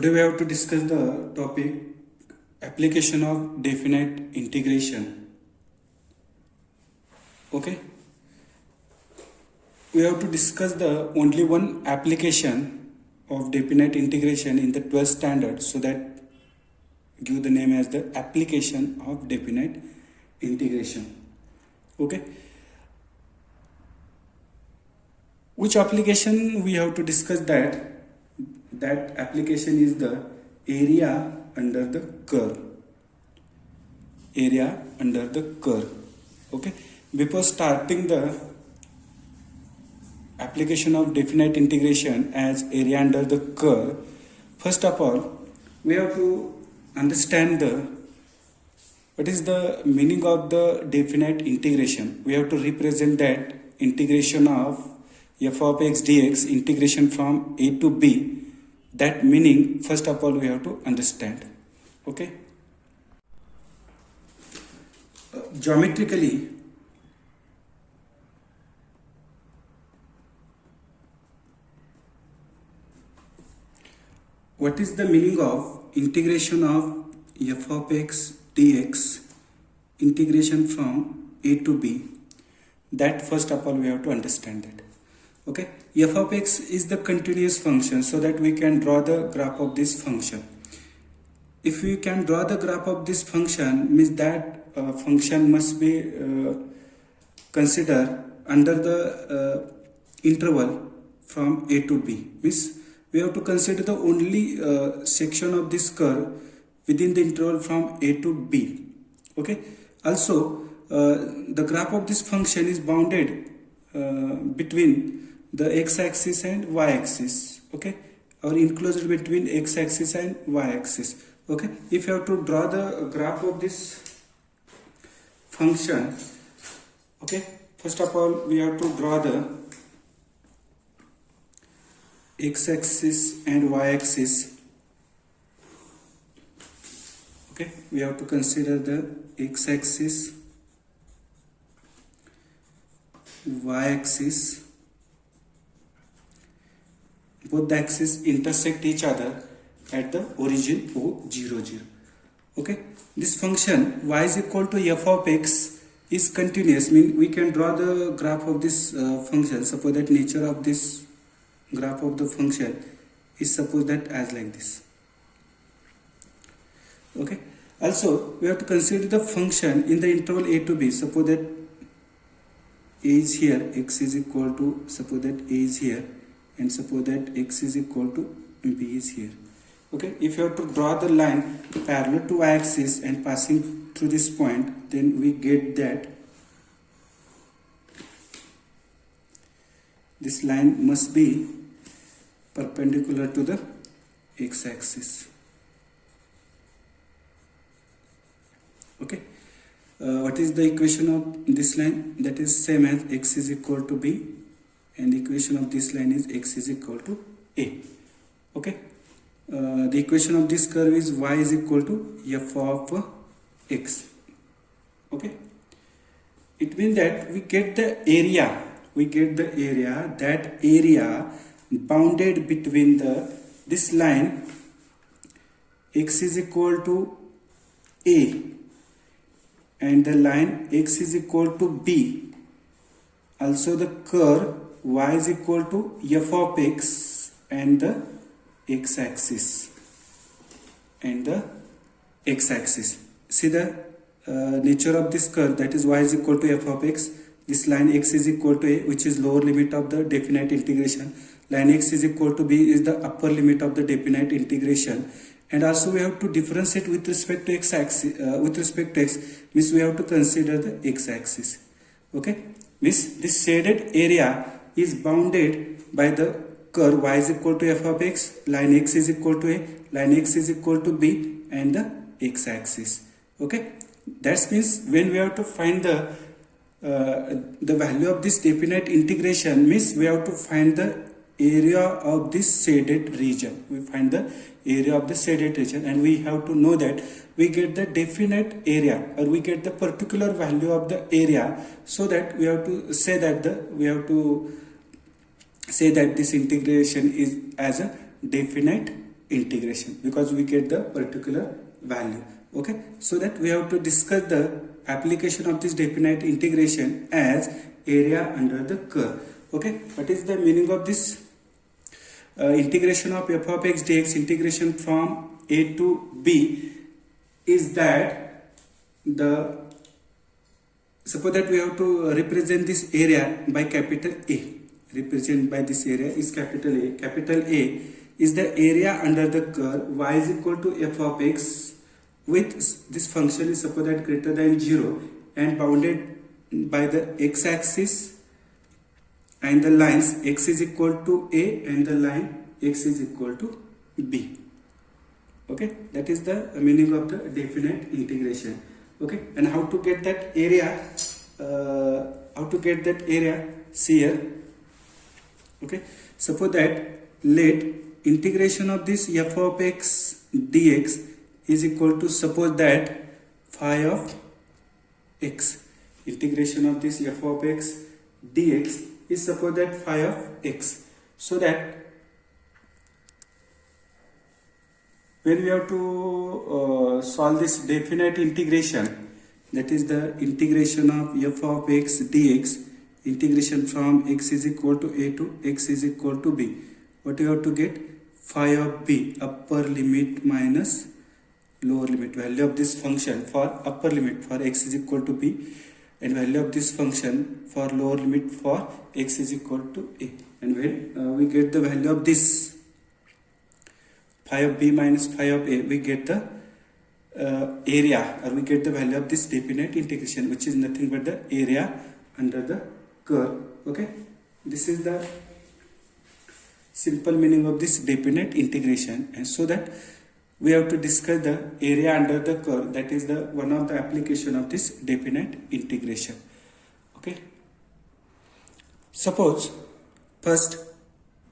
Today we have to discuss the topic application of definite integration. Okay, we have to discuss the only one application of definite integration in the 12th standard, so that give the name as the application of definite integration. Okay, which application we have to discuss? That application is the area under the curve. Area under the curve. Okay, before starting the application of definite integration as area under the curve, first of all we have to understand what is the meaning of the definite integration. We have to represent that integration of f of x dx, integration from a to b. That meaning first of all we have to understand. Okay, geometrically what is the meaning of integration of f of x dx, integration from a to b? That first of all we have to understand that. Okay, f of x is the continuous function, so that we can draw the graph of this function. If we can draw the graph of this function, means that function must be considered under the interval from a to b. Means we have to consider the only section of this curve within the interval from a to b. Okay, also the graph of this function is bounded between the x-axis and y-axis. Okay, or enclosed between x-axis and y-axis. Okay, if you have to draw the graph of this function, okay, first of all we have to draw the x-axis and y-axis. Okay, we have to consider the x-axis, y-axis. Both the axes intersect each other at the origin O00. Okay, this function y is equal to f of x is continuous. Mean we can draw the graph of this function. Suppose that nature of this graph of the function is suppose that as like this. Okay, also we have to consider the function in the interval a to b. Suppose that a is here, x is equal to, suppose that a is here, and suppose that x is equal to b is here. Okay, if you have to draw the line parallel to y-axis and passing through this point, then we get that this line must be perpendicular to the x-axis. Okay, what is the equation of this line? That is same as x is equal to b, and the equation of this line is x is equal to a. Okay, the equation of this curve is y is equal to f of x. Okay, it means that we get the area. That area bounded between this line x is equal to a and the line x is equal to b. Also the curve y is equal to f of x and the x-axis See the nature of this curve, that is y is equal to f of x. This line x is equal to a, which is lower limit of the definite integration. Line x is equal to b is the upper limit of the definite integration. And also we have to differentiate with respect to x-axis. With respect to x, means we have to consider the x-axis. Okay, means this shaded area is bounded by the curve y is equal to f of x, line x is equal to a, line x is equal to b, and the x-axis. Okay, that means when we have to find the value of this definite integration, means we have to find the area of this shaded region. We find the area of the shaded region, and we have to know that we get the definite area, or we get the particular value of the area, so that we have to say that this integration is as a definite integration, because we get the particular value. Okay, so that we have to discuss the application of this definite integration as area under the curve. Okay, what is the meaning of this integration of f of x dx, integration from a to b, is that suppose that we have to represent this area by capital A. Represent by this area is capital A. Capital A is the area under the curve y is equal to f of x with this function is suppose that greater than 0 and bounded by the x-axis and the lines x is equal to A and the line x is equal to B. Okay, that is the meaning of the definite integration. Okay, and how to get that area? See here. Okay, suppose that let integration of this f of x dx is equal to, suppose that phi of x. Integration of this f of x dx is suppose that phi of x. So that when we have to solve this definite integration, that is the integration of f of x dx, integration from x is equal to a to x is equal to b, what you have to get? Phi of b, upper limit minus lower limit, value of this function for upper limit for x is equal to b and value of this function for lower limit for x is equal to a. And when we get the value of this phi of b minus phi of a, we get the area, or we get the value of this definite integration, which is nothing but the area under the curve. Okay, this is the simple meaning of this definite integration. And so that we have to discuss the area under the curve, that is the one of the application of this definite integration. Okay, suppose first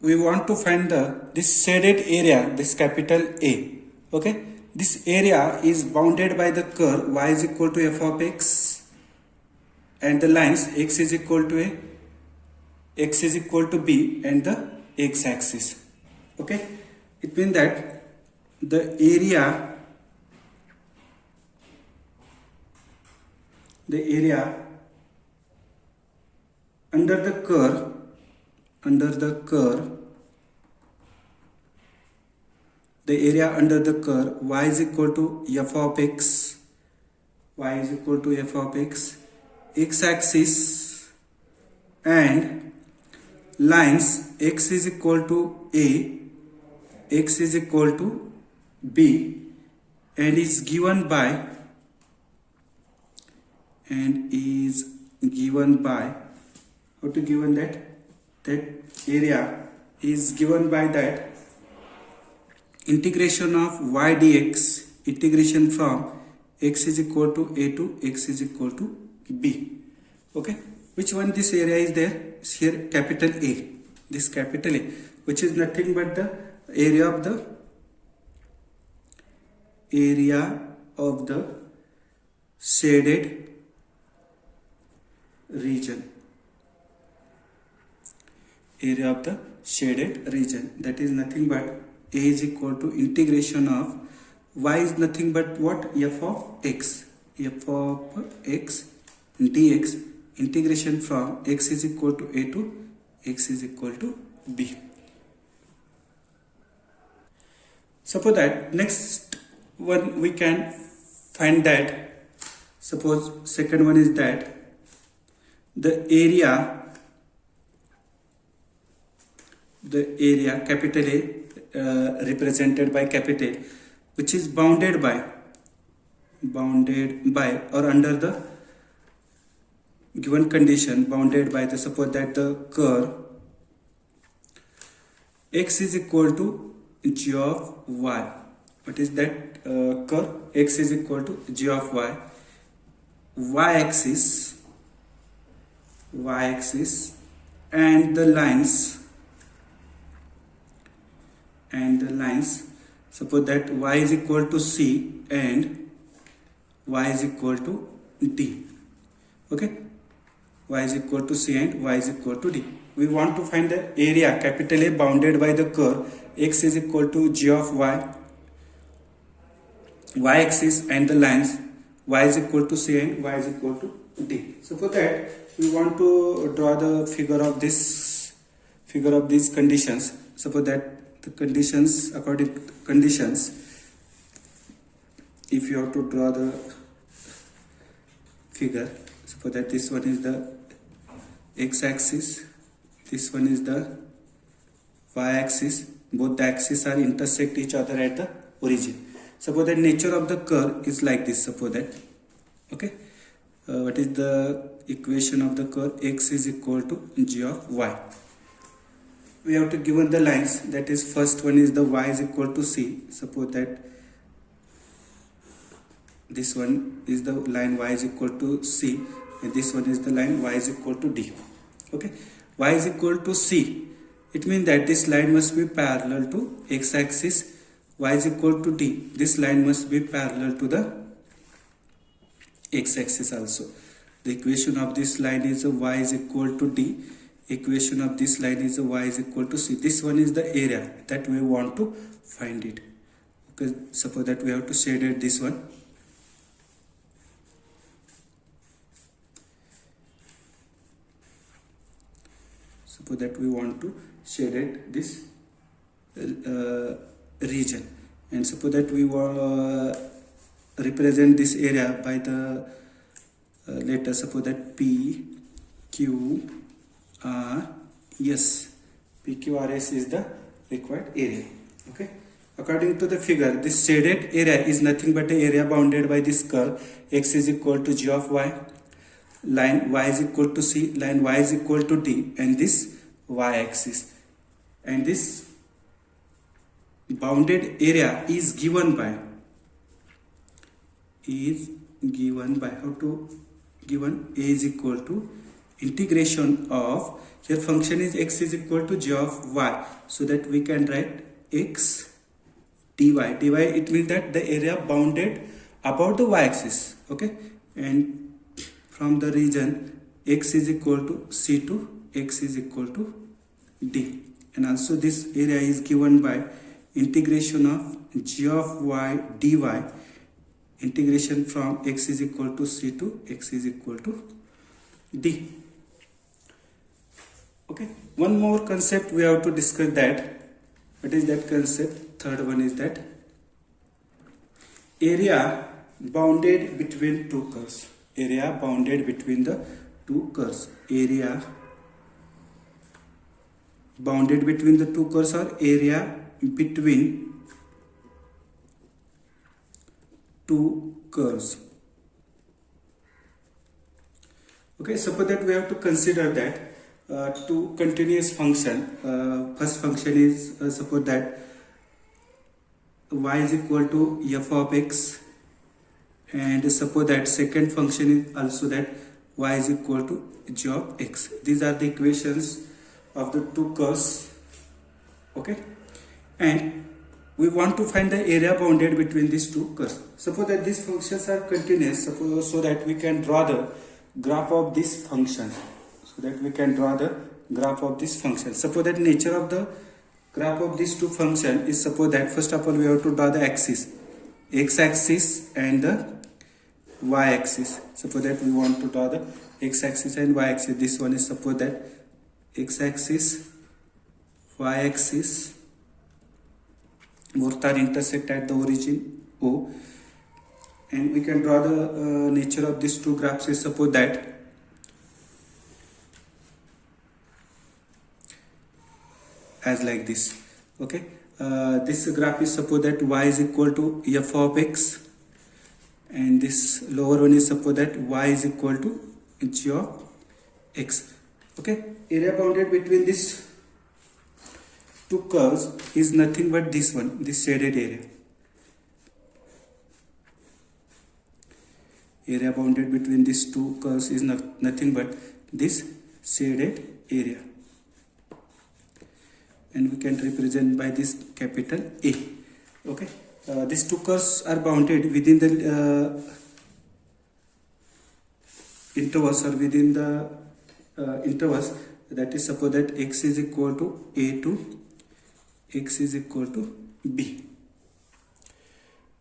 we want to find this shaded area, this capital A. Okay, this area is bounded by the curve y is equal to f of x and the lines x is equal to a, x is equal to b and the x-axis. Okay, it means that the area under the curve the area under the curve y is equal to f of x, x-axis and lines x is equal to a, x is equal to b, and is given by how to given that area is given by that integration of y dx, integration from x is equal to a to x is equal to b. Okay, which one this area is there? Here capital A, this capital A, which is nothing but the area of the shaded region, that is nothing but a is equal to integration of y is nothing but what? F of x dx, integration from x is equal to a to x is equal to b. Suppose that next one we can find that, suppose second one is that the area capital A represented by capital A, which is bounded by or under the given condition, bounded by the, suppose that the curve x is equal to g of y. What is that curve? X is equal to g of y, y-axis and the lines suppose that y is equal to c and y is equal to d. Okay, y is equal to c and y is equal to d. We want to find the area capital A bounded by the curve x is equal to g of y axis and the lines y is equal to c and y is equal to d. So for that we want to draw the figure of these conditions. So for that the conditions, according to conditions, if you have to draw the figure, so for that this one is the x-axis, this one is the y-axis, both the axes are intersect each other at the origin. Suppose the nature of the curve is like this. Suppose that, okay, what is the equation of the curve? X is equal to g of y. We have to given the lines, that is first one is the y is equal to c. Suppose that this one is the line y is equal to c and this one is the line y is equal to d. Okay, y is equal to c, it means that this line must be parallel to x-axis. Y is equal to d, this line must be parallel to the x-axis also. The equation of this line is y is equal to d, equation of this line is y is equal to c. This one is the area that we want to find it. Okay, suppose that we have to shade this one. Suppose that we want to shade this region, and suppose that we represent this area by the letter. Suppose that P, Q, R, S. P, Q, R, S is the required area. Okay. According to the figure, this shaded area is nothing but the area bounded by this curve. X is equal to g of y, line y is equal to c, line y is equal to d, and this y-axis. And this bounded area is given by how to given a is equal to integration of, here function is x is equal to g of y, so that we can write x dy. It means that the area bounded about the y-axis. Okay, and from the region x is equal to c to x is equal to d, and also this area is given by integration of g of y dy, integration from x is equal to c to x is equal to d. Okay, one more concept we have to discuss. That what is that concept? Third one is that area bounded between two curves. Area bounded between the two curves. Area bounded between the two curves, or area between two curves. Okay, suppose that we have to consider that two continuous function. First function is suppose that y is equal to f of x, and suppose that second function is also that y is equal to g of x. These are the equations of the two curves. Okay, and we want to find the area bounded between these two curves. Suppose that these functions are continuous, suppose, so that we can draw the graph of this function. Suppose that nature of the graph of these two functions is, suppose that first of all we have to draw the axis, x-axis and the y-axis. Suppose that we want to draw the x-axis and y-axis. This one is, suppose that x-axis, y-axis, both are intersect at the origin O, and we can draw the nature of these two graphs is, suppose that as like this. Okay, this graph is, suppose that y is equal to f of x, and this lower one is, suppose that y is equal to g of x. Okay, area bounded between these two curves is nothing but this one, this shaded area. Area bounded between these two curves is nothing but this shaded area, and we can represent by this capital A. Okay, these two curves are bounded within the intervals, or within the intervals, that is suppose that x is equal to a to x is equal to b,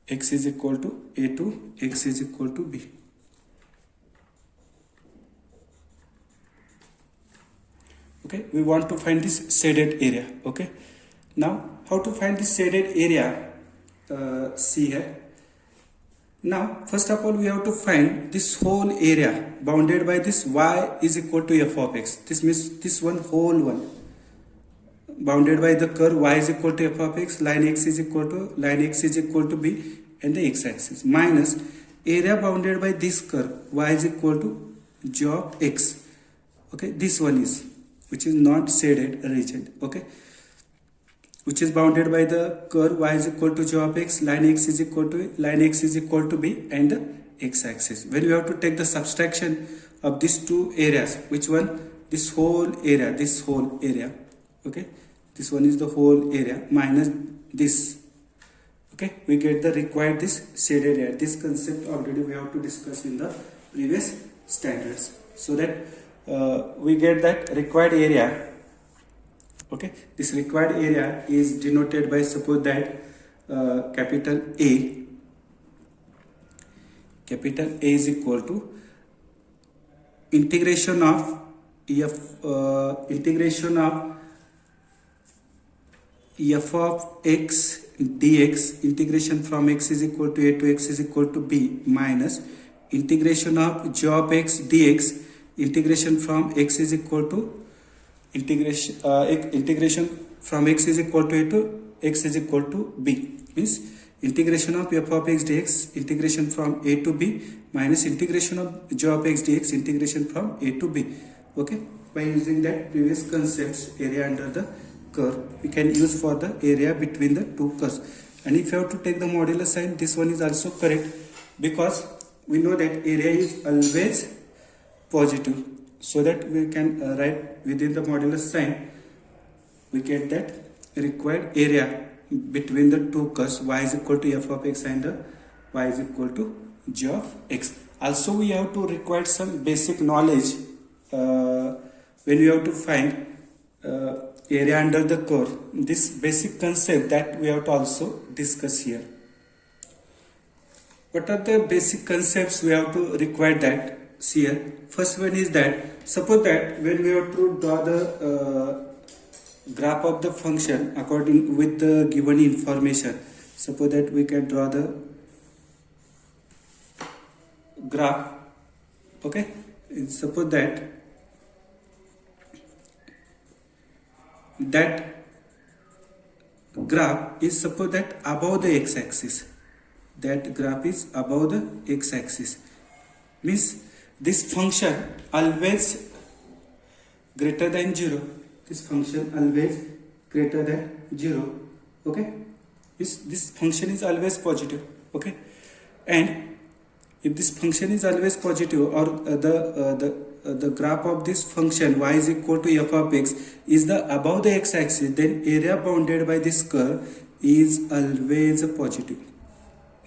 x is equal to a to x is equal to b. Okay, we want to find this shaded area. Okay, now how to find this shaded area? See here. Now first of all we have to find this whole area bounded by this y is equal to f of x. This means this whole one bounded by the curve y is equal to f of x, line x is equal to b, and the x-axis, minus area bounded by this curve y is equal to g of x. Okay, this one is, which is not shaded region. Okay, which is bounded by the curve y is equal to g of x, line x is equal to b, and the x-axis. When we have to take the subtraction of these two areas, which one? This whole area. Okay, this one is the whole area minus this. Okay, we get the required this shaded area. This concept already we have to discuss in the previous standards, so that we get that required area. Okay, this required area is denoted by, suppose that capital A is equal to integration of f of x dx, integration from x is equal to a to x is equal to b, minus integration of g of x dx, integration from x is equal to integration from x is equal to a to x is equal to b, means integration of f of x dx, integration from a to b, minus integration of g of x dx, integration from a to b. Okay, by using that previous concepts, area under the curve we can use for the area between the two curves. And if you have to take the modulus sign, this one is also correct, because we know that area is always positive, so that we can write within the modulus sign, we get that required area between the two curves y is equal to f of x and y is equal to g of x. Also we have to require some basic knowledge when we have to find area under the curve. This basic concept that we have to also discuss here. What are the basic concepts we have to require that? See here. First one is that, suppose that when we have to draw the graph of the function according with the given information, suppose that we can draw the graph. Okay, suppose that graph is, suppose that above the x-axis, that graph is above the x-axis, means this function always greater than 0. This function always greater than 0. Okay, this function is always positive. Okay, and if this function is always positive, or the graph of this function y is equal to f of x is the above the x-axis, then area bounded by this curve is always positive.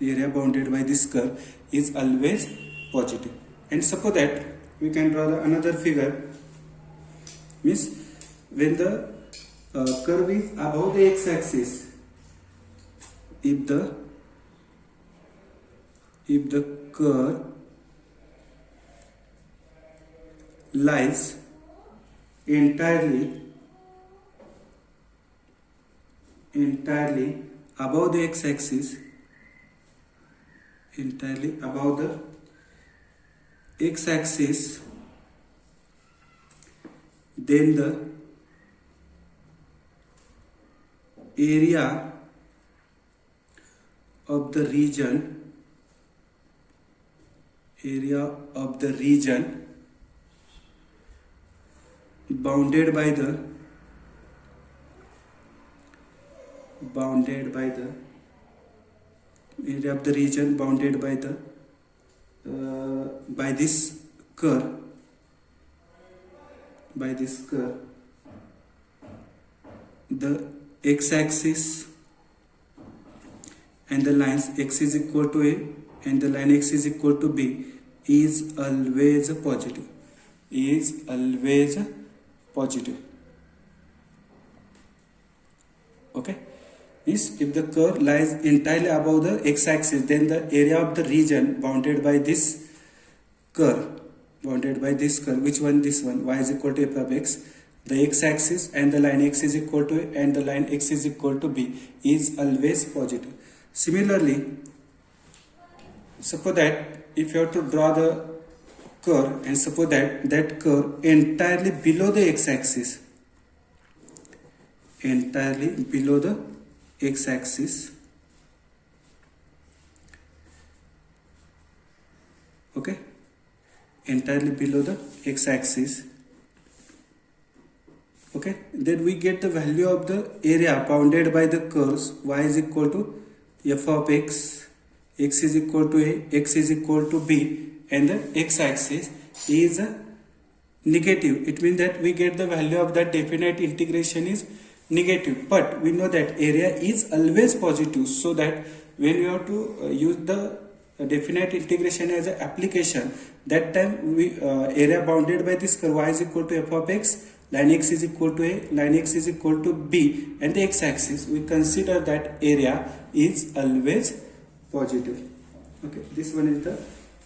Area bounded by this curve is always positive. And suppose that we can draw another figure, means when the curve is above the x-axis, if the curve lies entirely above the x-axis, entirely above the x-axis, then the area of the region bounded by the area of the region bounded by the by this curve, the x-axis and the lines x is equal to a and the line x is equal to b is always positive. is always positive. Okay, means if the curve lies entirely above the x-axis, then the area of the region bounded by this curve, which one? This one, y is equal to f of x, the x-axis and the line x is equal to a and the line x is equal to b is always positive. Similarly, suppose that if you have to draw the curve and suppose that curve entirely below the x-axis, okay, entirely below the x-axis, okay, then we get the value of the area bounded by the curves y is equal to f of x, x is equal to a, x is equal to b, and the x-axis is negative. It means that we get the value of that definite integration is negative, but we know that area is always positive, so that when we have to use the definite integration as an application, that time we area bounded by this curve y is equal to f of x, line x is equal to a, line x is equal to b, and the x-axis, we consider that area is always positive. Okay, this one is the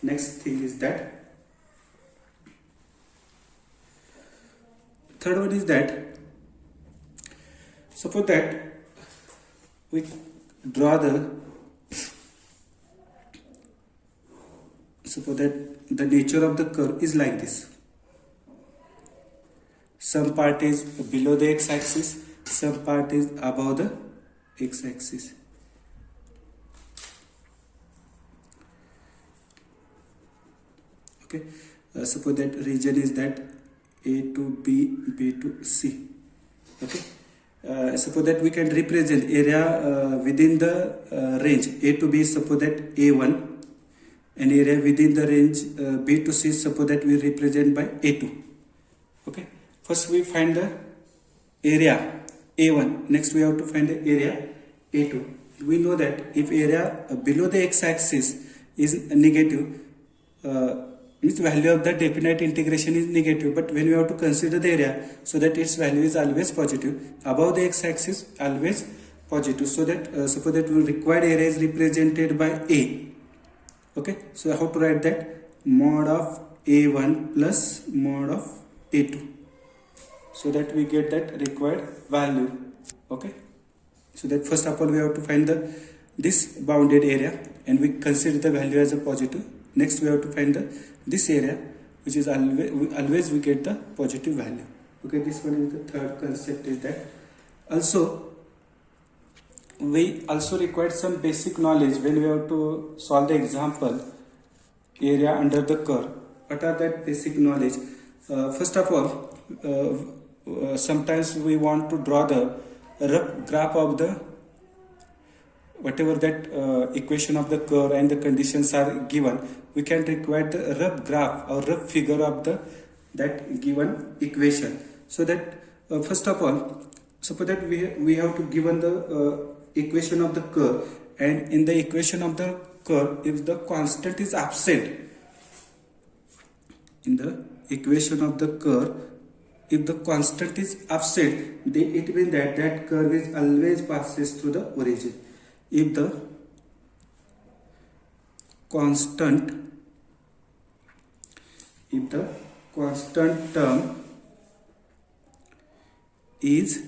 next thing is that. Third one is that suppose that we draw the, suppose that the nature of the curve is like this. Some part is below the x-axis, some part is above the x-axis. Okay, suppose that region is that A to B, B to C. Okay, suppose that we can represent area within the range A to B, suppose that A1, and area within the range B to C, suppose that we represent by A2. Okay, first we find the area A1, next we have to find the area A2. We know that if area below the x-axis is negative, means value of the definite integration is negative, but when we have to consider the area, so that its value is always positive, above the x-axis always positive, so that suppose that we required area is represented by A. Okay, so how to write that? Mod of A1 plus mod of A2, so that we get that required value. Okay, so that first of all we have to find this bounded area and we consider the value as a positive. Next we have to find this area, which is always we get the positive value. Okay, this one is the third concept is that. Also, we also require some basic knowledge when we have to solve the example area under the curve. What are that basic knowledge? First of all, sometimes we want to draw the rough graph of the whatever that equation of the curve and the conditions are given. We can require the rough graph or rough figure of that given equation. So that first of all, suppose that we have to given the equation of the curve, and in the equation of the curve, if the constant is absent, in the equation of the curve, if the constant is absent, then it means that that curve is always passes through the origin. If the constant term is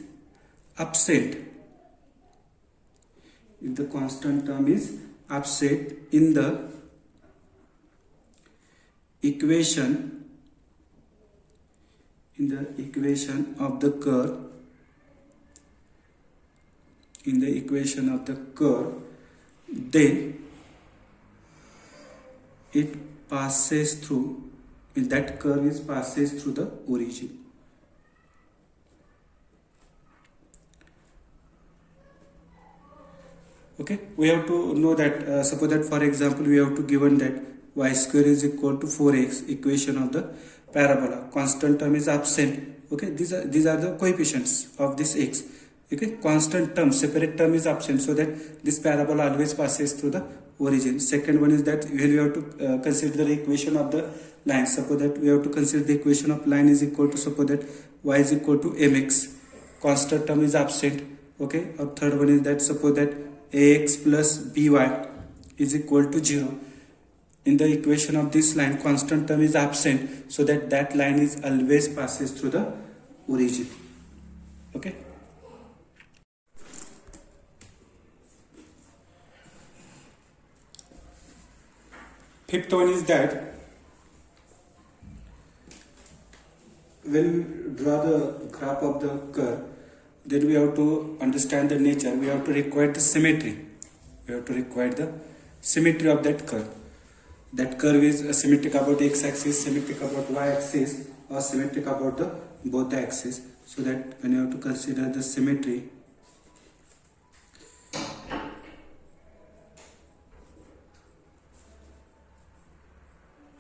absent, if the constant term is absent in the equation of the curve, then it passes through, that curve is passes through the origin. Okay, we have to know that suppose that for example we have to given that y square is equal to 4x, equation of the parabola, constant term is absent. Okay, these are the coefficients of this x. Okay, constant term, separate term is absent, so that this parabola always passes through the origin. Second one is that when we have to consider the equation of the line, suppose that we have to consider the equation of line is equal to, suppose that y is equal to mx, constant term is absent. Okay, or third one is that suppose that ax plus by is equal to 0. In the equation of this line, constant term is absent, so that that line is always passes through the origin. Okay. Fifth one is that when we draw the graph of the curve, then we have to understand the nature. We have to require the symmetry. We have to require the symmetry of that curve. That curve is symmetric about x-axis, symmetric about y-axis, or symmetric about the both the axes. So that when you have to consider the symmetry,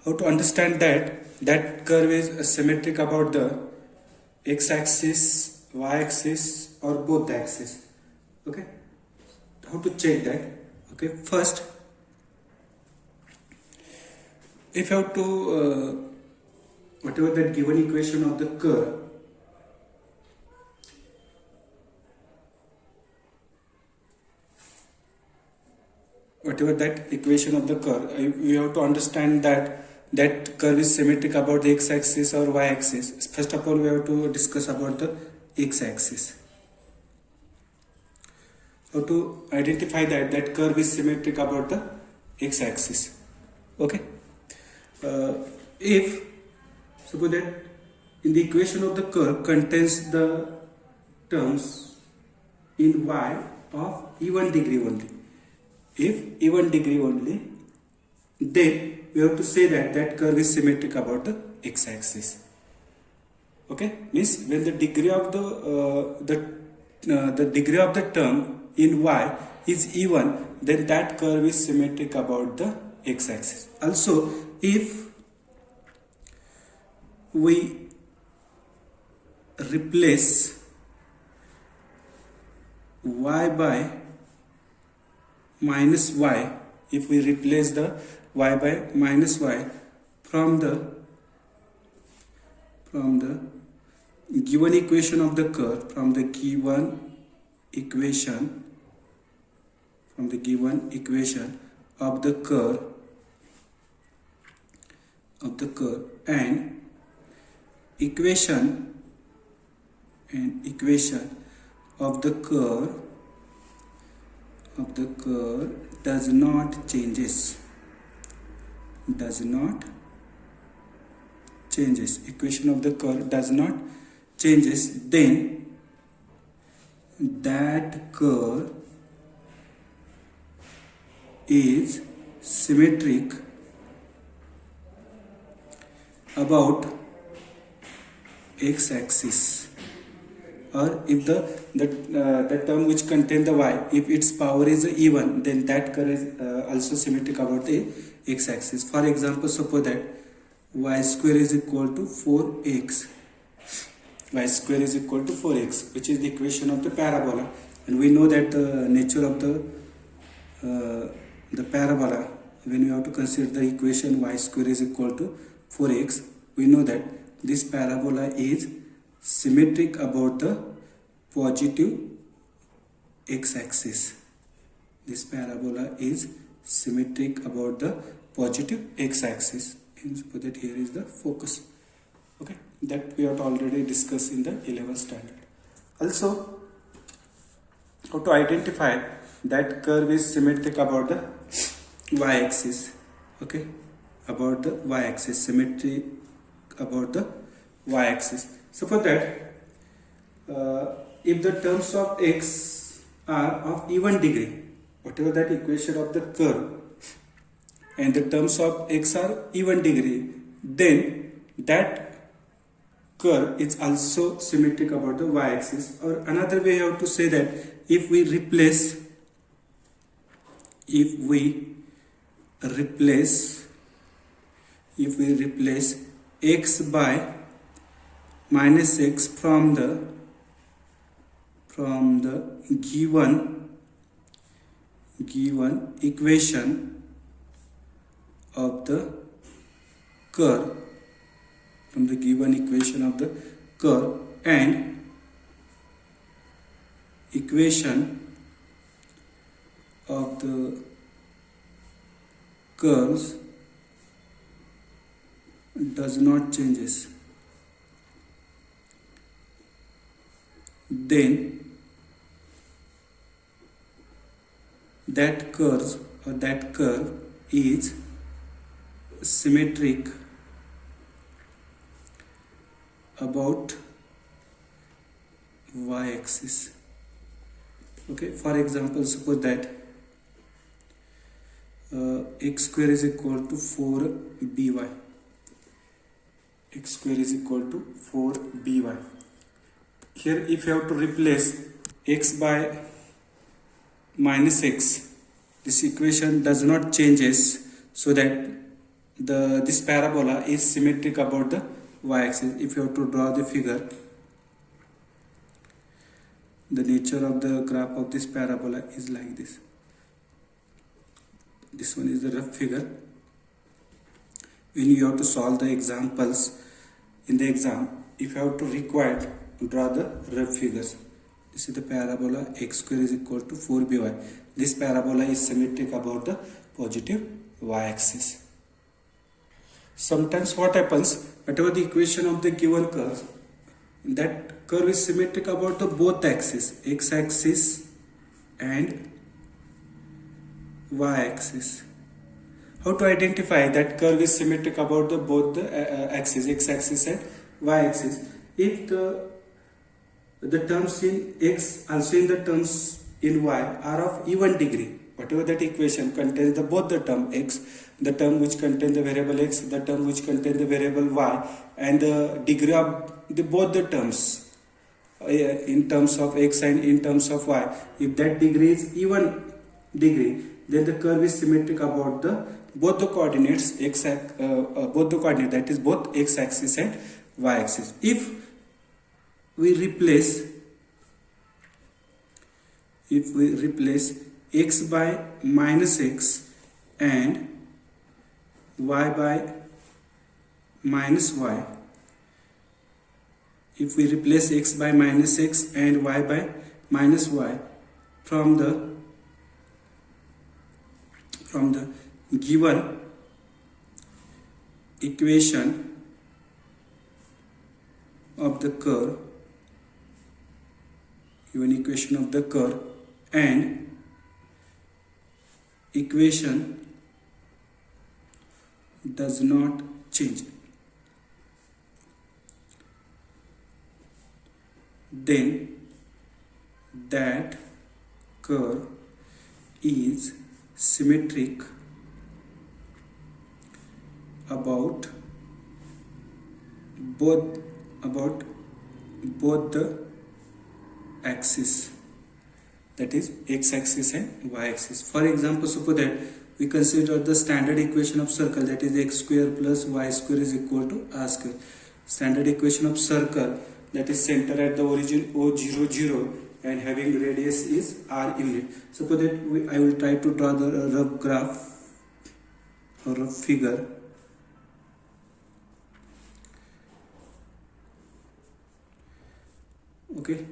how to understand that curve is symmetric about the x-axis, y-axis, or both the axes. Okay, how to check that? Okay, first, if you have to whatever that given equation of the curve, whatever that equation of the curve, you have to understand that that curve is symmetric about the x-axis or y-axis. First of all, we have to discuss about the x-axis. How to identify that curve is symmetric about the x-axis. Okay. If suppose that in the equation of the curve contains the terms in y of even degree only. If even degree only, then we have to say that curve is symmetric about the x-axis. Okay, means when the degree of the degree of the term in y is even, then that curve is symmetric about the x-axis. Also, if we replace y by minus y, if we replace the y by minus y from the given equation of the curve, from the given equation of the curve and equation of the curve does not changes, equation of the curve does not changes, then that curve is symmetric about x-axis. Or if the term which contain the y, if its power is even, then that curve is also symmetric about the x-axis. For example, suppose that y square is equal to 4x. Y square is equal to 4x, which is the equation of the parabola, and we know that the nature of the parabola, when we have to consider the equation y square is equal to 4x, we know that this parabola is symmetric about the positive x-axis. This parabola is symmetric about the positive x-axis. Suppose that here is the focus. Okay, that we have already discussed in the 11th standard. Also, how to identify that curve is symmetric about the y-axis. Okay, about the y-axis, symmetry about the y-axis. Suppose that if the terms of x are of even degree, whatever that equation of the curve, and the terms of x are even degree, then that curve is also symmetric about the y-axis. Or another way you have to say that if we replace x by minus x from from the given equation of the curve, from the given equation of the curve, and equation of the curves does not changes, then that curve is symmetric about y-axis. Okay, for example, suppose that x square is equal to 4by. X square is equal to 4by. Here, if you have to replace x by minus x, this equation does not changes, so that this parabola is symmetric about the y-axis. If you have to draw the figure, the nature of the graph of this parabola is like this. This one is the rough figure. When you have to solve the examples in the exam, if you have to require to draw the rough figures, this is the parabola x square is equal to 4by. This parabola is symmetric about the positive y-axis. Sometimes what happens, whatever the equation of the given curve, that curve is symmetric about the both axes, x-axis and y-axis. How to identify that curve is symmetric about the both the axes, x-axis and y-axis? If the terms in x also in the terms in y are of even degree, whatever that equation contains the both the term x, the term which contains the variable x, the term which contains the variable y, and the degree of the both the terms in terms of x and in terms of y, if that degree is even degree, then the curve is symmetric about the both the coordinates both the coordinate, that is both x-axis and y-axis. If we replace x by minus x and y by minus y, if we replace x by minus x and y by minus y from the given equation of the curve, and equation does not change, then that curve is symmetric about both the axis, that is x-axis and y-axis. For example, suppose that we consider the standard equation of circle, that is x square plus y square is equal to r square. Standard equation of circle, that is center at the origin O0, 0 and having radius is r unit. Suppose that I will try to draw the rough graph or rough figure. Okay.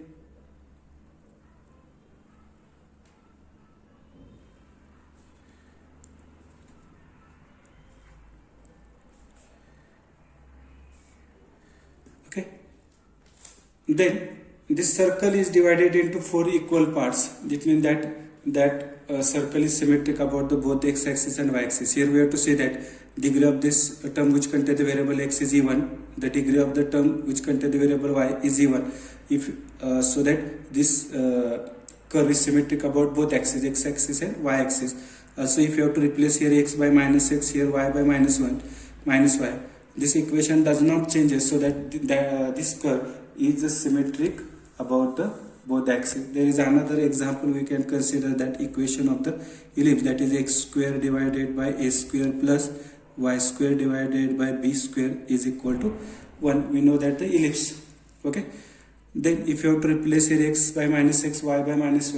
Then this circle is divided into 4 equal parts. That means that circle is symmetric about the both x-axis and y-axis. Here we have to say that degree of this term which contains the variable x is even, the degree of the term which contains the variable y is even. If so that this curve is symmetric about both axes, x-axis and y-axis. Also, if you have to replace here x by minus x, here y by minus y, this equation does not change, so that this curve is symmetric about the both axes. There is another example we can consider, that equation of the ellipse, that is x square divided by a square plus y square divided by b square is equal to 1. We know that the ellipse. Okay. Then if you have to replace here x by minus x, y by minus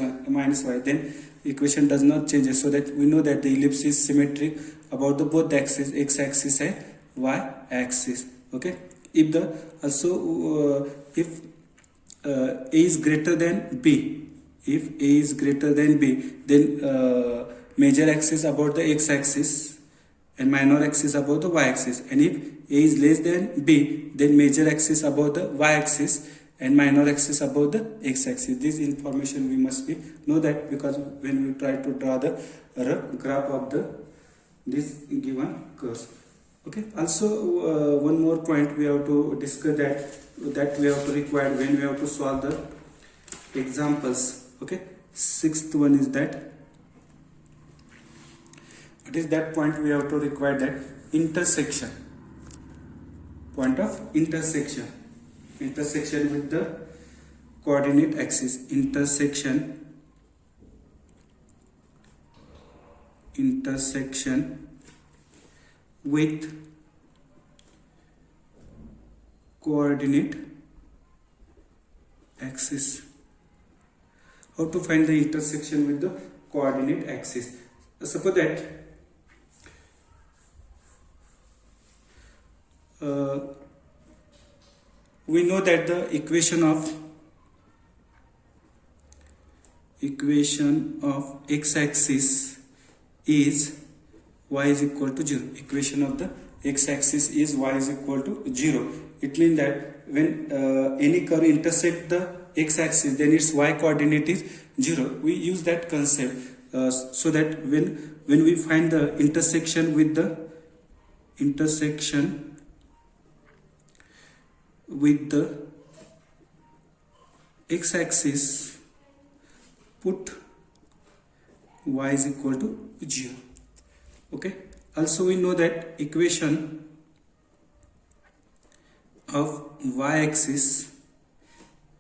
y, then equation does not change, so that we know that the ellipse is symmetric about the both axis, x axis and y axis. Okay. If the if a is greater than b, if a is greater than b, then major axis about the x axis and minor axis about the y axis, and if a is less than b, then major axis about the y axis and minor axis about the x axis. This information we must be know that, because when we try to draw the graph of this given curve. Okay. Also one more point we have to discuss, that we have to require when we have to solve the examples. Okay. Sixth one is that, what is that point we have to require, that intersection, point of intersection with the coordinate axis, intersection with coordinate axis. How to find the intersection with the coordinate axis? Suppose that we know that the equation of x-axis is y is equal to 0. Equation of the x-axis is y is equal to 0. It means that when any curve intersect the x-axis, then its y coordinate is 0. We use that concept so that when we find the intersection with the x-axis, put y is equal to 0. Okay. Also we know that equation of y-axis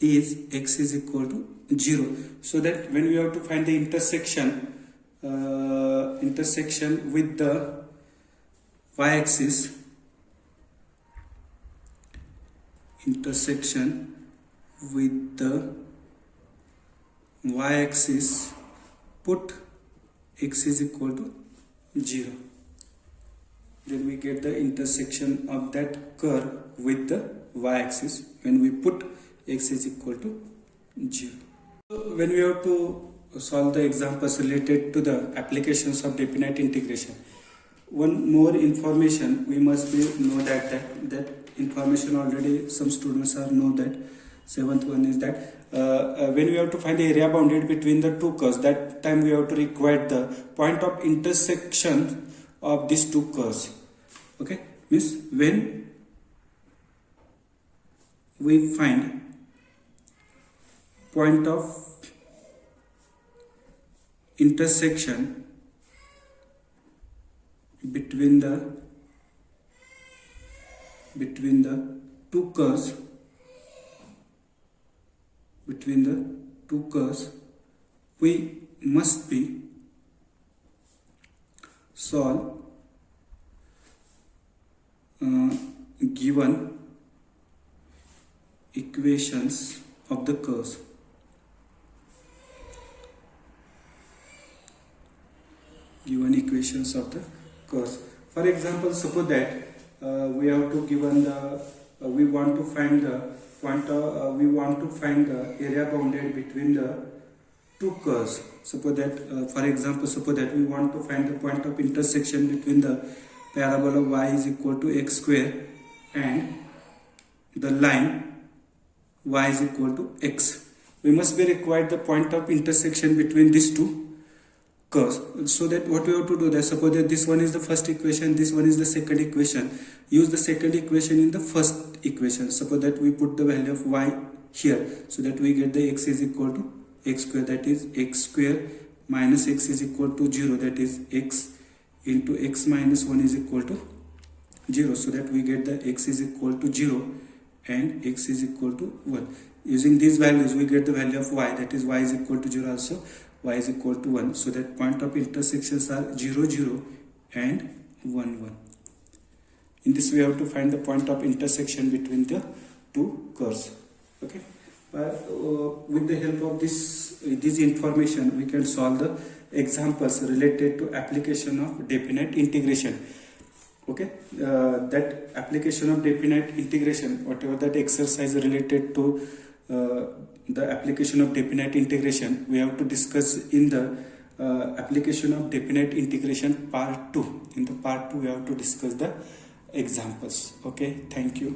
is x is equal to 0. So that when we have to find the intersection with the y-axis, put x is equal to 0. Then we get the intersection of that curve with the y-axis when we put x is equal to 0. So when we have to solve the examples related to the applications of definite integration, one more information we must know that information already some students are know that. Seventh one is that when we have to find the area bounded between the two curves, that time we have to require the point of intersection of these two curves. Okay, means when we find point of intersection between the two curves, we must be solve given equations of the curves. Given equations of the curves. For example, suppose that we have to given the we want to find the area bounded between the two curves. Suppose that suppose that we want to find the point of intersection between the parabola y is equal to x square and the line y is equal to x. We must be required the point of intersection between these two curves. So that what we have to do, that suppose that this one is the first equation, this one is the second equation. Use the second equation in the first equation. Suppose that we put the value of y here, so that we get the x is equal to x square, that is x square minus x is equal to 0, that is x into x minus 1 is equal to 0, so that we get the x is equal to 0 and x is equal to 1. Using these values we get the value of y, that is y is equal to 0, also y is equal to 1, so that point of intersections are 0 0 and 1 1. In this we have to find the point of intersection between the two curves. Okay. with the help of this information, we can solve the examples related to application of definite integration. Okay, that application of definite integration, whatever that exercise related to the application of definite integration, we have to discuss in the application of definite integration part 2. In the part 2, we have to discuss the examples. Okay, thank you.